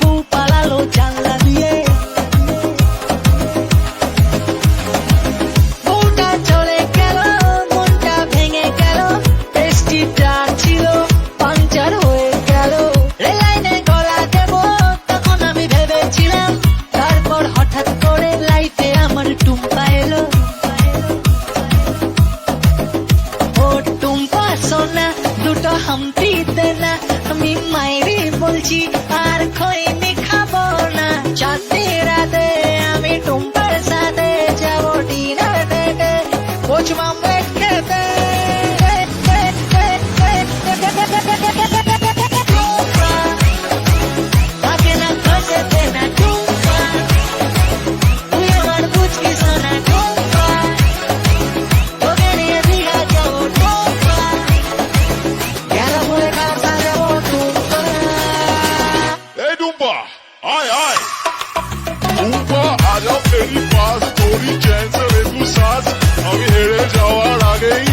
বউ পালালো জানলা দিয়ে। বউটা চলে গেল, মনটা ভেঙে গেল, পেস্টিটা ছিল পাংচার হয়ে গেল। রেলাইনে গলা দেব তখন আমি ভেবেছিলাম, তারপর হঠাৎ করে লাইফে আমার টুম্পা এলো। ও টুম্পা সোনা দুটো হাম্পি দেনা, আমি মাইরি বলছি আর খৈনি খাবো না। চাঁদনি রাতে আমি টুম্পার সাথে যাবো ডিনার ডেটে, কোচমামে খেতে। টুম্পা তাকে না খসে না টুম্পা, তুই আমার বুঝবি সোনা টুম্পা, তোকে নিয়ে দীঘা যাবো টুম্পা, গেল বলে কাটা যাবো টুম্পা। এই টুম্পা आय आय টুম্পা আজ मेरी पास थोड़ी चैन से ले तू सांस, अभी हेरे जावार आ गई